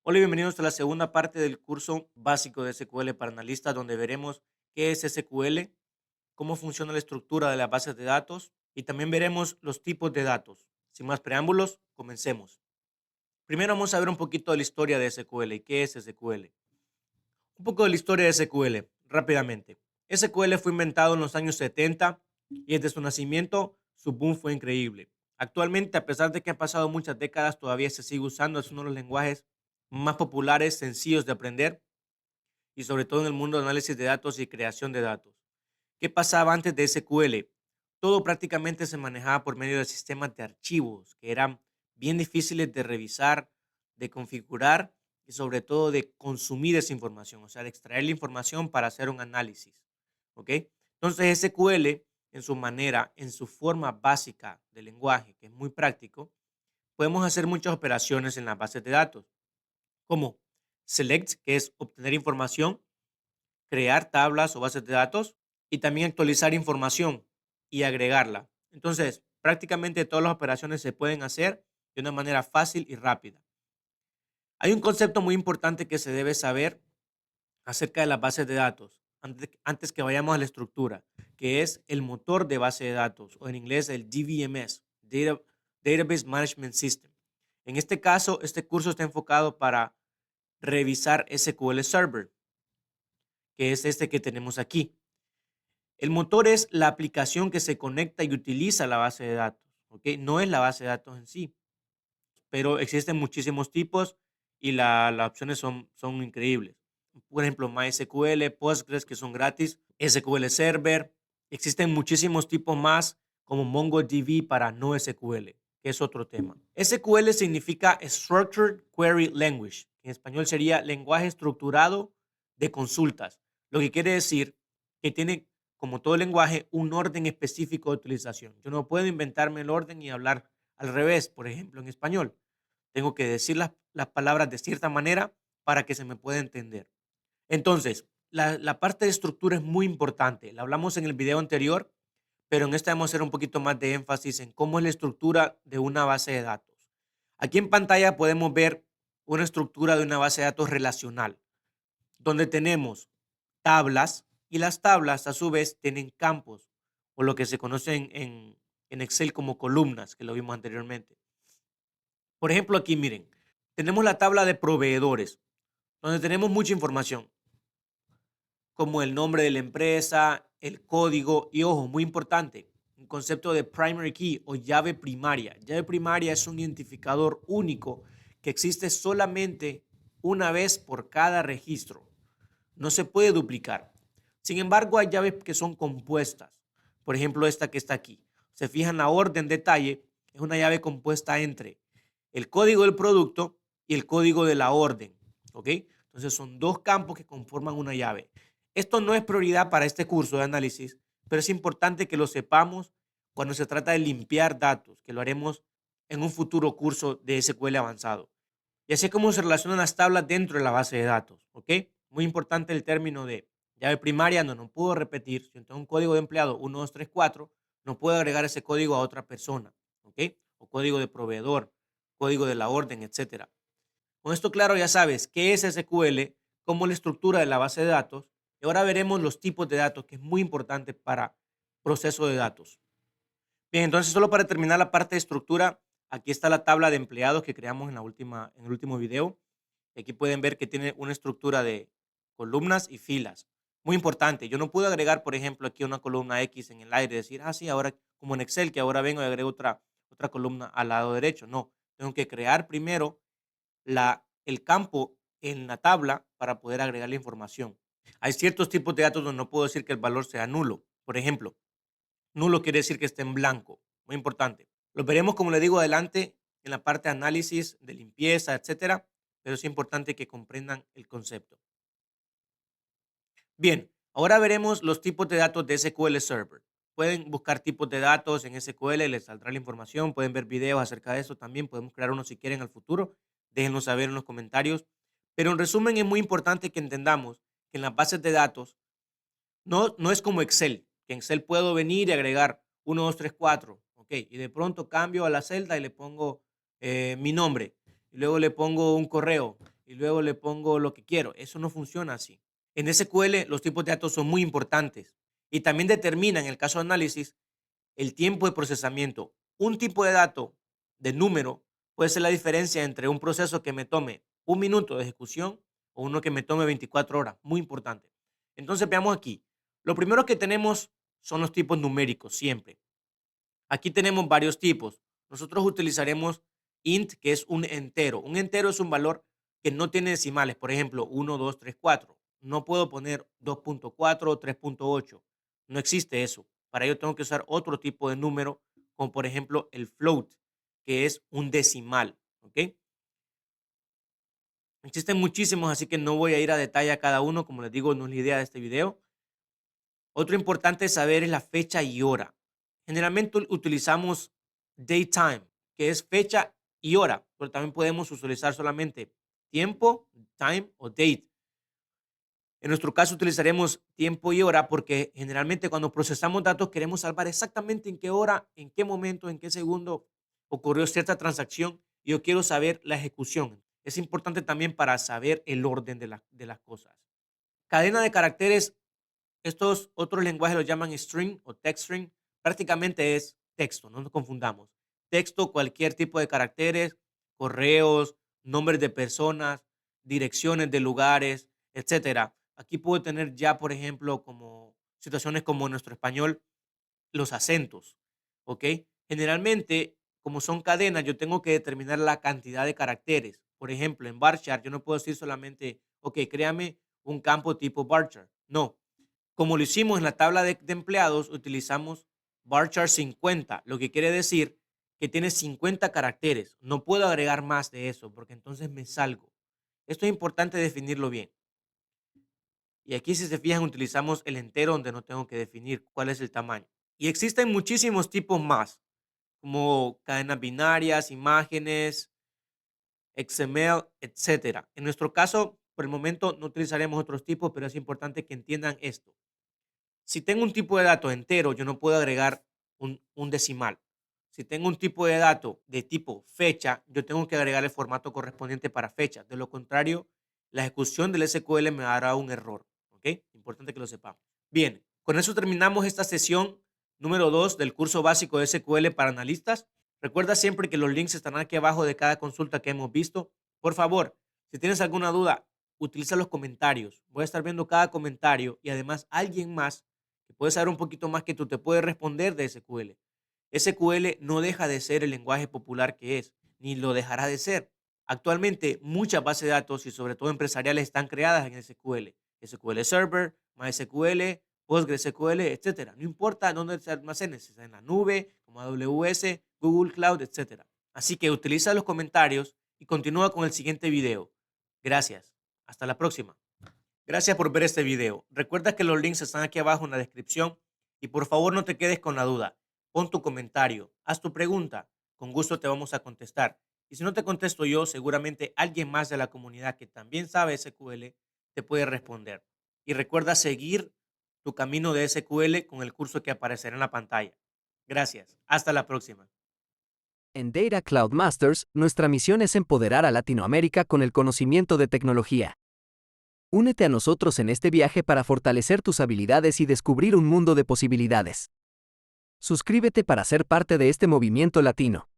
Hola y bienvenidos a la segunda parte del curso básico de SQL para analistas, donde veremos qué es SQL, cómo funciona la estructura de las bases de datos y también veremos los tipos de datos. Sin más preámbulos, comencemos. Primero vamos a ver un poquito de la historia de SQL y qué es SQL. Un poco de la historia de SQL, rápidamente. SQL fue inventado en los años 70 y desde su nacimiento su boom fue increíble. Actualmente, a pesar de que han pasado muchas décadas, todavía se sigue usando, es uno de los lenguajes más populares, sencillos de aprender y sobre todo en el mundo de análisis de datos y creación de datos. ¿Qué pasaba antes de SQL? Todo prácticamente se manejaba por medio de sistemas de archivos que eran bien difíciles de revisar, de configurar y sobre todo de consumir esa información, o sea, de extraer la información para hacer un análisis. ¿Ok? Entonces SQL en su manera, en su forma básica de lenguaje, que es muy práctico, podemos hacer muchas operaciones en las bases de datos, como select, que es obtener información, crear tablas o bases de datos y también actualizar información y agregarla. Entonces, prácticamente todas las operaciones se pueden hacer de una manera fácil y rápida. Hay un concepto muy importante que se debe saber acerca de las bases de datos antes que vayamos a la estructura, que es el motor de base de datos o en inglés el DBMS, Database Management System. En este caso, este curso está enfocado para revisar SQL Server, que es este que tenemos aquí. El motor es la aplicación que se conecta y utiliza la base de datos, ¿ok? No es la base de datos en sí, pero existen muchísimos tipos y las opciones son increíbles. Por ejemplo, MySQL, Postgres, que son gratis, SQL Server. Existen muchísimos tipos más, como MongoDB para no SQL, que es otro tema. SQL significa Structured Query Language, que en español sería lenguaje estructurado de consultas, lo que quiere decir que tiene, como todo lenguaje, un orden específico de utilización. Yo no puedo inventarme el orden y hablar al revés, por ejemplo, en español. Tengo que decir las palabras de cierta manera para que se me pueda entender. Entonces, la parte de estructura es muy importante. La hablamos en el video anterior, pero en este vamos a hacer un poquito más de énfasis en cómo es la estructura de una base de datos. Aquí en pantalla podemos ver una estructura de una base de datos relacional, donde tenemos tablas y las tablas a su vez tienen campos o lo que se conoce en Excel como columnas, que lo vimos anteriormente. Por ejemplo, aquí miren, tenemos la tabla de proveedores, donde tenemos mucha información, como el nombre de la empresa, el código y, ojo, muy importante, un concepto de primary key o llave primaria. Llave primaria es un identificador único que existe solamente una vez por cada registro. No se puede duplicar. Sin embargo, hay llaves que son compuestas. Por ejemplo, esta que está aquí. Se fijan la orden detalle, es una llave compuesta entre el código del producto y el código de la orden. ¿Ok? Entonces son dos campos que conforman una llave. Esto no es prioridad para este curso de análisis, pero es importante que lo sepamos cuando se trata de limpiar datos, que lo haremos en un futuro curso de SQL avanzado. Y así es como se relacionan las tablas dentro de la base de datos. ¿Ok? Muy importante el término de llave primaria, no puedo repetir. Si tengo un código de empleado 1, 2, 3, 4, no puedo agregar ese código a otra persona. ¿Ok? O código de proveedor, código de la orden, etcétera. Con esto claro, ya sabes qué es SQL, cómo es la estructura de la base de datos. Y ahora veremos los tipos de datos, que es muy importante para proceso de datos. Bien, entonces solo para terminar la parte de estructura, aquí está la tabla de empleados que creamos en el último video. Y aquí pueden ver que tiene una estructura de columnas y filas. Muy importante, yo no puedo agregar, por ejemplo, aquí una columna X en el aire y decir, sí, ahora como en Excel, que ahora vengo y agrego otra columna al lado derecho. No, tengo que crear primero el campo en la tabla para poder agregar la información. Hay ciertos tipos de datos donde no puedo decir que el valor sea nulo. Por ejemplo, nulo quiere decir que esté en blanco. Muy importante. Lo veremos, como le digo, adelante en la parte de análisis, de limpieza, etcétera, pero es importante que comprendan el concepto. Bien, ahora veremos los tipos de datos de SQL Server. Pueden buscar tipos de datos en SQL, les saldrá la información, pueden ver videos acerca de eso también, podemos crear uno si quieren al futuro, déjenos saber en los comentarios. Pero en resumen es muy importante que entendamos que en las bases de datos no es como Excel, que en Excel puedo venir y agregar 1, 2, 3, 4, ok, y de pronto cambio a la celda y le pongo mi nombre, y luego le pongo un correo, y luego le pongo lo que quiero. Eso no funciona así. En SQL los tipos de datos son muy importantes y también determinan, en el caso de análisis, el tiempo de procesamiento. Un tipo de dato de número puede ser la diferencia entre un proceso que me tome 1 minuto de ejecución o uno que me tome 24 horas. Muy importante. Entonces veamos aquí. Lo primero que tenemos son los tipos numéricos siempre. Aquí tenemos varios tipos. Nosotros utilizaremos int, que es un entero. Un entero es un valor que no tiene decimales. Por ejemplo, 1, 2, 3, 4. No puedo poner 2.4 o 3.8. No existe eso. Para ello tengo que usar otro tipo de número, como por ejemplo el float, que es un decimal. ¿Ok? Existen muchísimos, así que no voy a ir a detalle a cada uno. Como les digo, no es la idea de este video. Otro importante saber es la fecha y hora. Generalmente utilizamos daytime, que es fecha y hora, pero también podemos utilizar solamente tiempo, time o date. En nuestro caso utilizaremos tiempo y hora porque generalmente cuando procesamos datos queremos salvar exactamente en qué hora, en qué momento, en qué segundo ocurrió cierta transacción y yo quiero saber la ejecución. Es importante también para saber el orden de las cosas. Cadena de caracteres. Estos otros lenguajes los llaman string o text string. Prácticamente es texto, no nos confundamos. Texto, cualquier tipo de caracteres, correos, nombres de personas, direcciones de lugares, etcétera. Aquí puedo tener ya, por ejemplo, como situaciones como en nuestro español, los acentos, ¿ok? Generalmente, como son cadenas, yo tengo que determinar la cantidad de caracteres. Por ejemplo, en varchar yo no puedo decir solamente, ok, créame un campo tipo varchar. No, como lo hicimos en la tabla de empleados, utilizamos varchar 50, lo que quiere decir que tiene 50 caracteres. No puedo agregar más de eso porque entonces me salgo. Esto es importante definirlo bien. Y aquí, si se fijan, utilizamos el entero donde no tengo que definir cuál es el tamaño. Y existen muchísimos tipos más, como cadenas binarias, imágenes, XML, etcétera. En nuestro caso, por el momento no utilizaremos otros tipos, pero es importante que entiendan esto. Si tengo un tipo de dato entero, yo no puedo agregar un decimal. Si tengo un tipo de dato de tipo fecha, yo tengo que agregar el formato correspondiente para fecha. De lo contrario, la ejecución del SQL me dará un error. ¿Ok? Importante que lo sepamos. Bien, con eso terminamos esta sesión número 2 del curso básico de SQL para analistas. Recuerda siempre que los links estarán aquí abajo de cada consulta que hemos visto. Por favor, si tienes alguna duda, utiliza los comentarios. Voy a estar viendo cada comentario y además alguien más que puede saber un poquito más que tú te puede responder de SQL. SQL no deja de ser el lenguaje popular que es, ni lo dejará de ser. Actualmente muchas bases de datos y sobre todo empresariales están creadas en SQL. SQL Server, MySQL, PostgreSQL, etcétera. No importa dónde se almacene, si está en la nube, como AWS, Google Cloud, etcétera. Así que utiliza los comentarios y continúa con el siguiente video. Gracias. Hasta la próxima. Gracias por ver este video. Recuerda que los links están aquí abajo en la descripción y por favor no te quedes con la duda. Pon tu comentario, haz tu pregunta. Con gusto te vamos a contestar. Y si no te contesto yo, seguramente alguien más de la comunidad que también sabe SQL te puede responder. Y recuerda seguir tu camino de SQL con el curso que aparecerá en la pantalla. Gracias. Hasta la próxima. En Data Cloud Masters, nuestra misión es empoderar a Latinoamérica con el conocimiento de tecnología. Únete a nosotros en este viaje para fortalecer tus habilidades y descubrir un mundo de posibilidades. Suscríbete para ser parte de este movimiento latino.